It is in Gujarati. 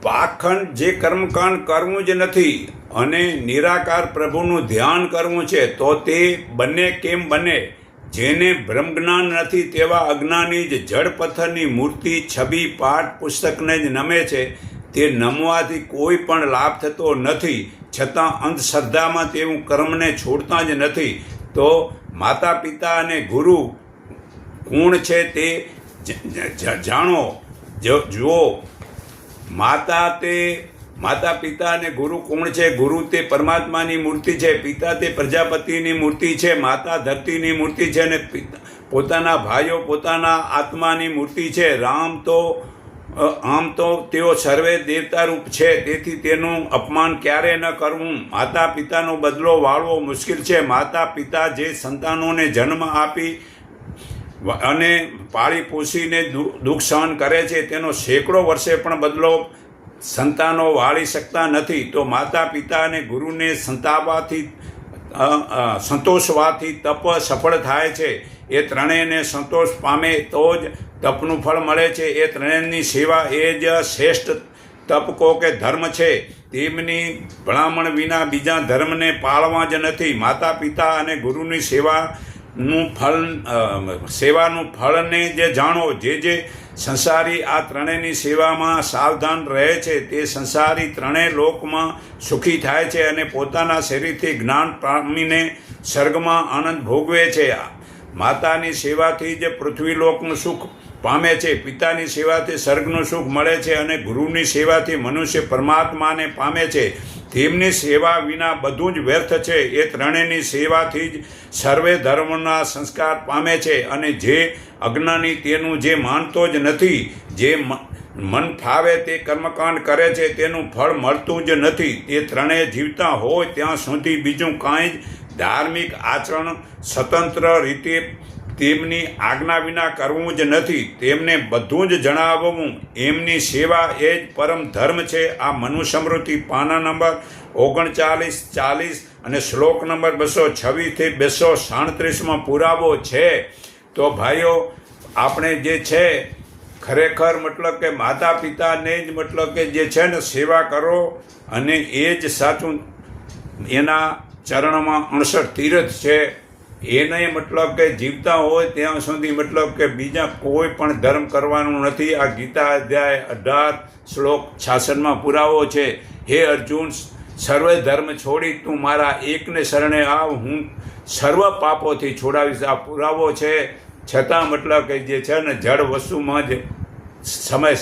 પાખંડ જે કર્મકાંડ કરવું જ નથી અને નિરાકાર પ્રભુનું ધ્યાન કરવું છે, તો તે બંને કેમ બને? જેને બ્રહ્મજ્ઞાન નથી તેવા અજ્ઞાની જ જળ પથ્થરની મૂર્તિ, છબી, પાઠ પુસ્તકને જ નમે છે. તે નમવાથી કોઈ પણ લાભ થતો નથી, છતાં અંધશ્રદ્ધામાં તેવું કર્મને છોડતા જ નથી. તો માતા પિતા અને ગુરુ કોણ છે તે જાણો. જુઓ, માતા પિતા અને ગુરુ કોણ છે? ગુરુ તે પરમાત્માની મૂર્તિ છે, પિતા તે પ્રજાપતિની મૂર્તિ છે, માતા ધરતીની મૂર્તિ છે અને પોતાના ભાઈઓ પોતાના આત્માની મૂર્તિ છે. રામ તો આમ તો તેઓ સર્વે દેવતા રૂપ છે, તેથી તેનું અપમાન ક્યારે ન કરવું. માતા પિતાનો બદલો વાળવો મુશ્કેલ છે. માતા પિતા જે સંતાનોને જન્મ આપી અને પાળી પોષીને દુઃખ સહન કરે છે, તેનો સેંકડો વર્ષે પણ બદલો સંતાનો વાળી શકતા નથી. તો માતા પિતા અને ગુરુને સંતોષવાથી તપ સફળ થાય છે. એ ત્રણેયને સંતોષ પામે તો જ તપનું ફળ મળે છે. એ ત્રણેયની સેવા એ જ શ્રેષ્ઠ તપ કહો કે ધર્મ છે. તેમની ભલામણ વિના બીજા ધર્મને પાળવા જ નથી. માતા પિતા અને ગુરુની સેવાનું ફળને જે જાણો. જે સંસારી આ ત્રણેયની સેવામાં સાવધાન રહે છે, તે સંસારી ત્રણેય લોકમાં સુખી થાય છે અને પોતાના શરીરથી જ્ઞાન પામીને સ્વર્ગમાં આનંદ ભોગવે છે. માતાની સેવાથી જ પૃથ્વીલોકનું સુખ પામે છે, પિતાની સેવાથી સ્વર્ગનું સુખ મળે છે અને ગુરુની સેવાથી મનુષ્ય પરમાત્માને પામે છે. તેમની સેવા વિના બધું જ વ્યર્થ છે. એ ત્રણેયની સેવાથી જ સર્વે ધર્મના સંસ્કાર પામે છે અને જે અજ્ઞાની તેનું જે માનતો જ નથી, જે મન ફાવે તે કર્મકાંડ કરે છે, તેનું ફળ મળતું જ નથી. તે ત્રણેય જીવતા હોય ત્યાં સુધી બીજું કાંઈ જ ધાર્મિક આચરણ સ્વતંત્ર રીતે તેમની આજ્ઞા વિના કરવું જ નથી. તેમને બધું જ જણાવવું, એમની સેવા એ જ પરમ ધર્મ છે. આ મનુસ્મૃતિ પાના નંબર 39-40 અને શ્લોક નંબર 226 થી 237 પુરાવો છે. તો ભાઈઓ, આપણે જે છે ખરેખર મતલબ કે માતા પિતાને જ મતલબ કે જે છે ને સેવા કરો અને એ જ સાચું. એના ચરણમાં 68 તીર્થ છે. એને મતલબ કે જીવતા હોય ત્યાં સુધી મતલબ કે બીજા કોઈ પણ ધર્મ કરવાનું નથી. આ ગીતા અધ્યાય 18 શ્લોક 66 પુરાવો છે. હે અર્જુન, સર્વે ધર્મ છોડી તું મારા એકને શરણે આવ, હું સર્વ પાપોથી છોડાવીશ. આ પુરાવો છે. છતાં મતલબ કે જે છે ને જળ વસ્તુમાં જ સમય